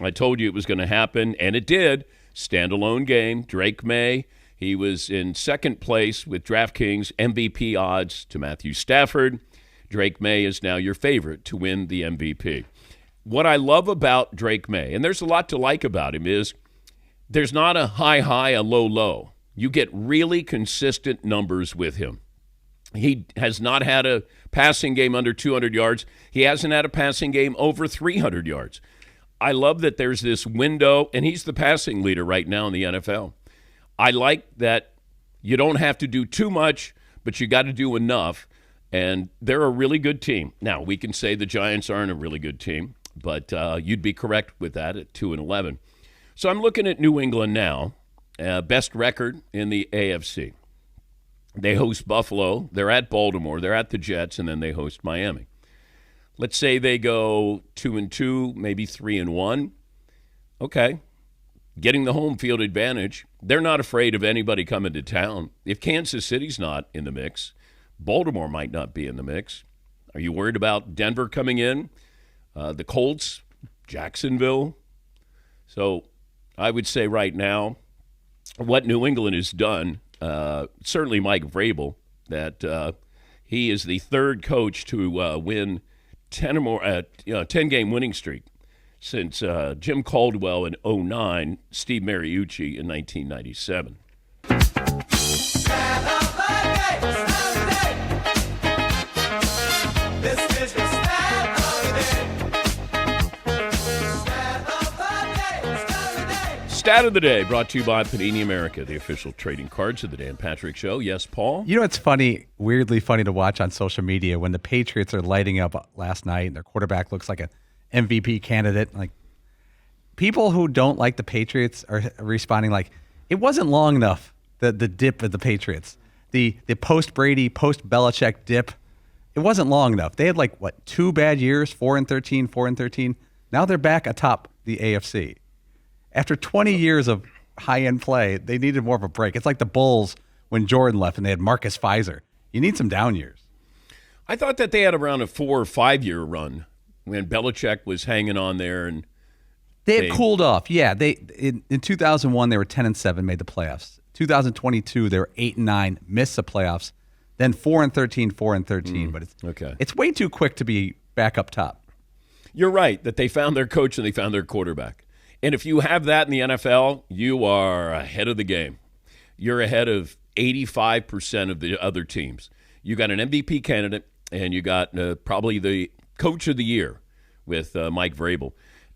I told you it was going to happen, and it did. Standalone game, Drake Maye. He was in second place with DraftKings MVP odds to Matthew Stafford. Drake Maye is now your favorite to win the MVP. What I love about Drake Maye, and there's a lot to like about him, is there's not a high, a low. You get really consistent numbers with him. He has not had a passing game under 200 yards. He hasn't had a passing game over 300 yards. I love that there's this window, and he's the passing leader right now in the NFL. I like that you don't have to do too much, but you got to do enough, and they're a really good team. Now, we can say the Giants aren't a really good team, but you'd be correct with that at 2-11. So I'm looking at New England now, best record in the AFC. They host Buffalo, they're at Baltimore, they're at the Jets, and then they host Miami. Let's say they go 2-2, maybe 3-1. Okay. Getting the home field advantage. They're not afraid of anybody coming to town. If Kansas City's not in the mix, Baltimore might not be in the mix. Are you worried about Denver coming in? The Colts, Jacksonville. So I would say right now, what New England has done, certainly Mike Vrabel, that he is the third coach to win 10-game winning streak since Jim Caldwell in 2009, Steve Mariucci in 1997. Stat of the day brought to you by Panini America, the official trading cards of the Dan Patrick Show. Yes, Paul? You know, it's funny, weirdly funny to watch on social media when the Patriots are lighting up last night and their quarterback looks like an MVP candidate. Like, people who don't like the Patriots are responding like, it wasn't long enough, the dip of the Patriots. The post-Brady, post-Belichick dip, it wasn't long enough. They had 2 bad years, 4-13, 4-13. Now they're back atop the AFC. After 20 years of high-end play, they needed more of a break. It's like the Bulls when Jordan left and they had Marcus Fizer. You need some down years. I thought that they had around a 4 or 5 year run when Belichick was hanging on there, and they had cooled off. Yeah, in 2001 they were 10-7, made the playoffs. 2022 they were 8-9, missed the playoffs. Then 4-13, 4-13. But it's way too quick to be back up top. You're right that they found their coach and they found their quarterback. And if you have that in the NFL, you are ahead of the game. You're ahead of 85% of the other teams. You got an MVP candidate, and you got probably the coach of the year with Mike Vrabel.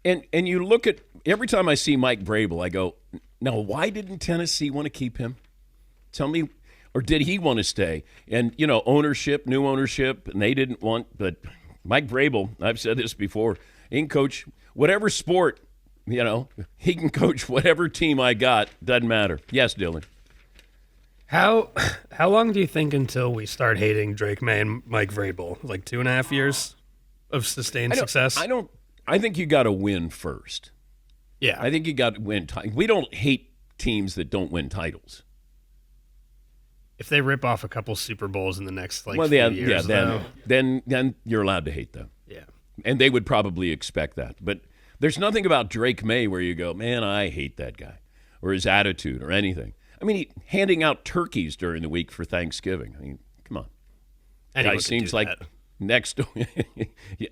And you look at, every time I see Mike Vrabel, I go, now why didn't Tennessee want to keep him? Tell me, or did he want to stay? And, ownership, new ownership, and they didn't want, but Mike Vrabel, I've said this before, he can coach whatever sport. He can coach whatever team I got. Doesn't matter. Yes, Dylan. How long do you think until we start hating Drake Maye and Mike Vrabel? 2.5 years of sustained success? I think you got to win first. Yeah. I think you got to win. We don't hate teams that don't win titles. If they rip off a couple Super Bowls in the next few years, then you're allowed to hate them. Yeah. And they would probably expect that. But there's nothing about Drake Maye where you go, man, I hate that guy, or his attitude or anything. I mean, handing out turkeys during the week for Thanksgiving. I mean, come on. Anyone guy seems like that. next,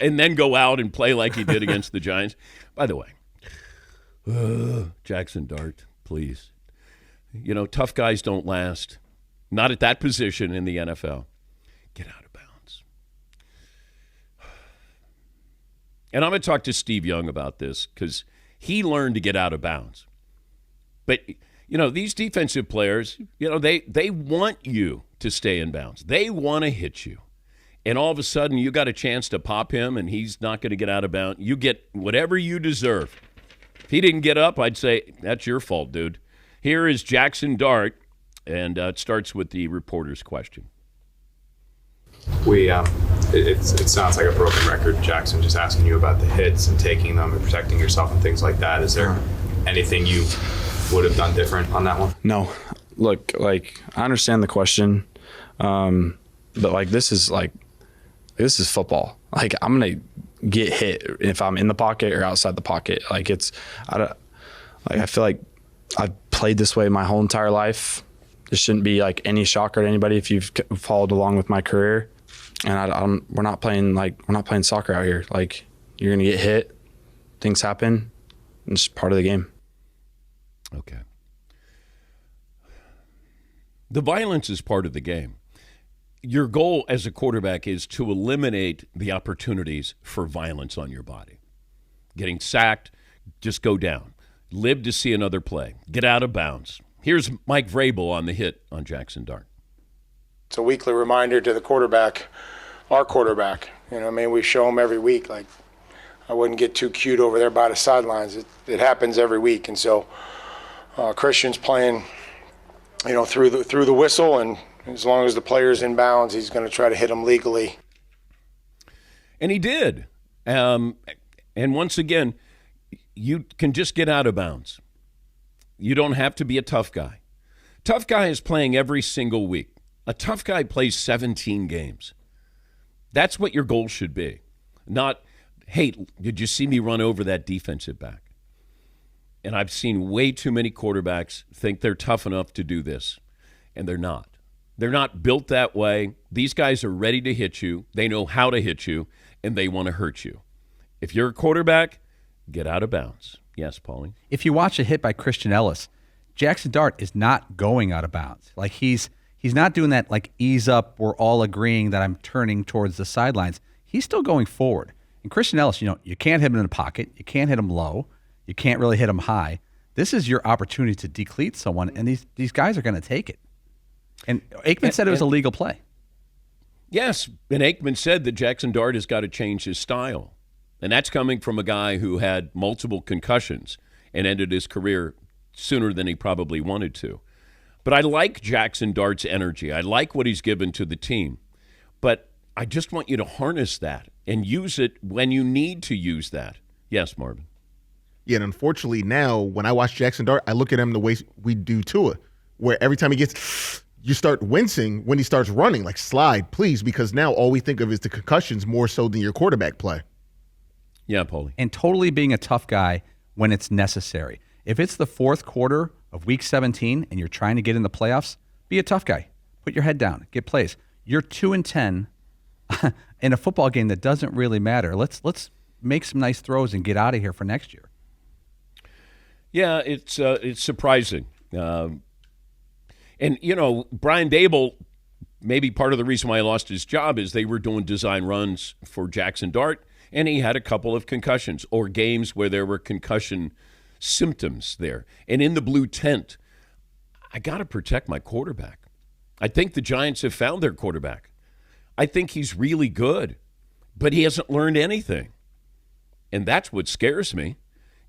and then go out and play like he did against the Giants. By the way, Jackson Dart, please. Tough guys don't last. Not at that position in the NFL. Get out of bounds. And I'm going to talk to Steve Young about this because he learned to get out of bounds. But, these defensive players, they want you to stay in bounds. They want to hit you. And all of a sudden, you got a chance to pop him, and he's not going to get out of bounds. You get whatever you deserve. If he didn't get up, I'd say, that's your fault, dude. Here is Jackson Dart, and it starts with the reporter's question. It sounds like a broken record, Jackson, just asking you about the hits and taking them and protecting yourself and things like that. Is there anything you would have done different on that one? No. Look, I understand the question, but this is football. I'm gonna get hit if I'm in the pocket or outside the pocket. Like I feel like I've played this way my whole entire life. This shouldn't be like any shocker to anybody if you've followed along with my career. And we're not playing soccer out here. Like, you're gonna get hit, things happen. It's part of the game. Okay. The violence is part of the game. Your goal as a quarterback is to eliminate the opportunities for violence on your body. Getting sacked, just go down. Live to see another play. Get out of bounds. Here's Mike Vrabel on the hit on Jackson Dart. It's a weekly reminder to the quarterback, our quarterback. We show him every week. Like, I wouldn't get too cute over there by the sidelines. It happens every week. And so Christian's playing, through the whistle, and as long as the player's in bounds, he's going to try to hit him legally. And he did. And once again, you can just get out of bounds. You don't have to be a tough guy. Tough guy is playing every single week. A tough guy plays 17 games. That's what your goal should be. Not, hey, did you see me run over that defensive back? And I've seen way too many quarterbacks think they're tough enough to do this, and they're not. They're not built that way. These guys are ready to hit you. They know how to hit you, and they want to hurt you. If you're a quarterback, get out of bounds. Yes, Paulie? If you watch a hit by Christian Ellis, Jackson Dart is not going out of bounds. Like, he's not doing that, like, ease up, we're all agreeing that I'm turning towards the sidelines. He's still going forward. And Christian Ellis, you can't hit him in the pocket. You can't hit him low. You can't really hit him high. This is your opportunity to decleat someone, and these guys are going to take it. And Aikman said it was a legal play. Yes, and Aikman said that Jackson Dart has got to change his style. And that's coming from a guy who had multiple concussions and ended his career sooner than he probably wanted to. But I like Jackson Dart's energy. I like what he's given to the team. But I just want you to harness that and use it when you need to use that. Yes, Marvin. Yeah, and unfortunately now, when I watch Jackson Dart, I look at him the way we do Tua, where every time he gets, you start wincing when he starts running, like, slide, please, because now all we think of is the concussions more so than your quarterback play. Yeah, Paulie. And totally being a tough guy when it's necessary. If it's the fourth quarter of Week 17 and you're trying to get in the playoffs, be a tough guy. Put your head down. Get plays. You're 2-10 in a football game that doesn't really matter. Let's make some nice throws and get out of here for next year. Yeah, it's surprising. And, Brian Dable, maybe part of the reason why he lost his job is they were doing design runs for Jackson Dart, and he had a couple of concussions or games where there were concussion symptoms there. And in the blue tent, I got to protect my quarterback. I think the Giants have found their quarterback. I think he's really good, but he hasn't learned anything. And that's what scares me.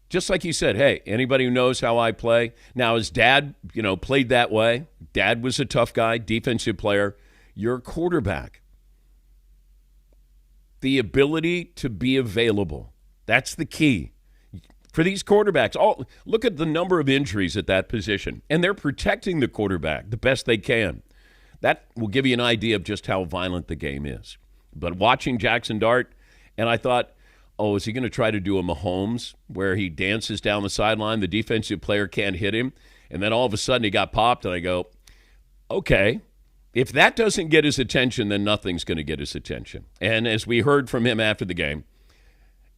Just like you said, hey, anybody who knows how I play. Now, his dad, played that way. Dad was a tough guy, defensive player. You're a quarterback. The ability to be available. That's the key. For these quarterbacks, look at the number of injuries at that position. And they're protecting the quarterback the best they can. That will give you an idea of just how violent the game is. But watching Jackson Dart, and I thought, is he going to try to do a Mahomes where he dances down the sideline, the defensive player can't hit him, and then all of a sudden he got popped, and I go, okay, if that doesn't get his attention, then nothing's going to get his attention. And as we heard from him after the game,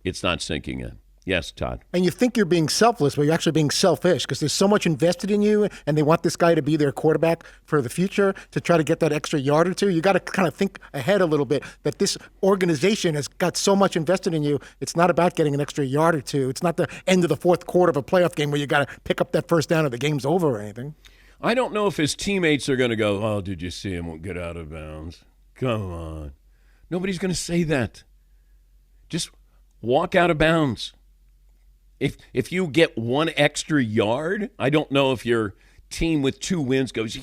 it's not sinking in. Yes, Todd. And you think you're being selfless, but you're actually being selfish because there's so much invested in you, and they want this guy to be their quarterback for the future to try to get that extra yard or two. You got to kind of think ahead a little bit that this organization has got so much invested in you. It's not about getting an extra yard or two. It's not the end of the fourth quarter of a playoff game where you got to pick up that first down or the game's over or anything. I don't know if his teammates are going to go, did you see him get out of bounds? Come on. Nobody's going to say that. Just walk out of bounds. If you get one extra yard, I don't know if your team with 2 wins goes,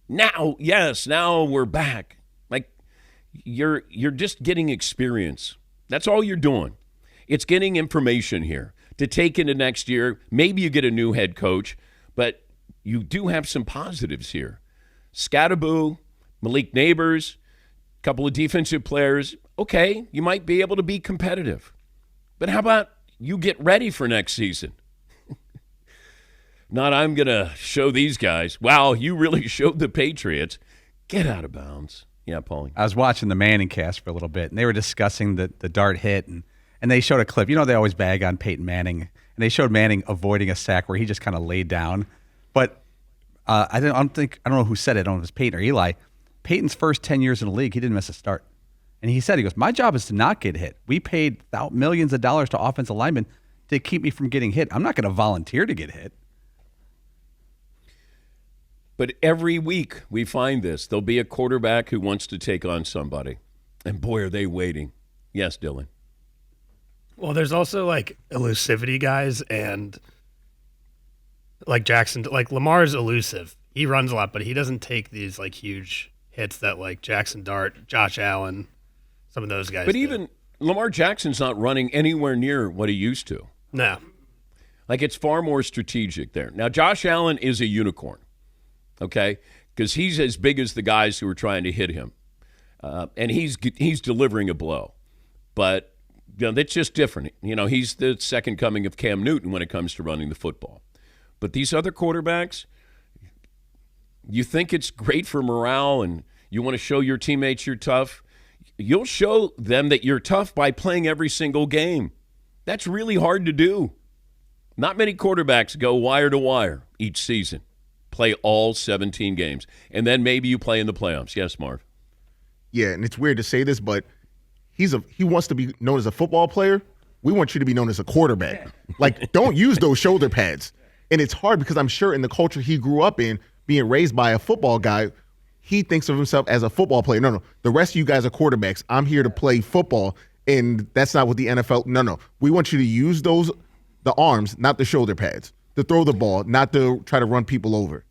now we're back. Like, you're just getting experience. That's all you're doing. It's getting information here to take into next year. Maybe you get a new head coach, but you do have some positives here. Scatterboo, Malik Neighbors, a couple of defensive players. okay, you might be able to be competitive. But how about you get ready for next season? Not I'm going to show these guys. Wow, you really showed the Patriots. Get out of bounds. Yeah, Paulie. I was watching the Manning cast for a little bit, and they were discussing the dart hit, and they showed a clip. You know, they always bag on Peyton Manning, and they showed Manning avoiding a sack where he just kind of laid down. But I don't know who said it. I don't know if it was Peyton or Eli. Peyton's first 10 years in the league, he didn't miss a start. And he goes, my job is to not get hit. We paid millions of dollars to offensive linemen to keep me from getting hit. I'm not going to volunteer to get hit. But every week we find this. There'll be a quarterback who wants to take on somebody. And boy, are they waiting. Yes, Dylan. Well, there's also like elusivity guys, and like Jackson, like Lamar's elusive. He runs a lot, but he doesn't take these like huge hits that like Jackson Dart, Josh Allen, some of those guys. But do. even Lamar Jackson's not running anywhere near what he used to. No. Like, it's far more strategic there. Now, Josh Allen is a unicorn, okay, because he's as big as the guys who are trying to hit him. And he's delivering a blow. But, you know, that's just different. You know, he's the second coming of Cam Newton when it comes to running the football. But these other quarterbacks, you think it's great for morale and you want to show your teammates you're tough. You'll show them that you're tough by playing every single game. That's really hard to do. Not many quarterbacks go wire to wire each season, play all 17 games, and then maybe you play in the playoffs. Yes, Marv? Yeah, and it's weird to say this, but he wants to be known as a football player. We want you to be known as a quarterback. Like, don't use those shoulder pads. And it's hard because I'm sure in the culture he grew up in, being raised by a football guy, he thinks of himself as a football player. No, the rest of you guys are quarterbacks. I'm here to play football, and that's not what the NFL – no. We want you to use the arms, not the shoulder pads, to throw the ball, not to try to run people over.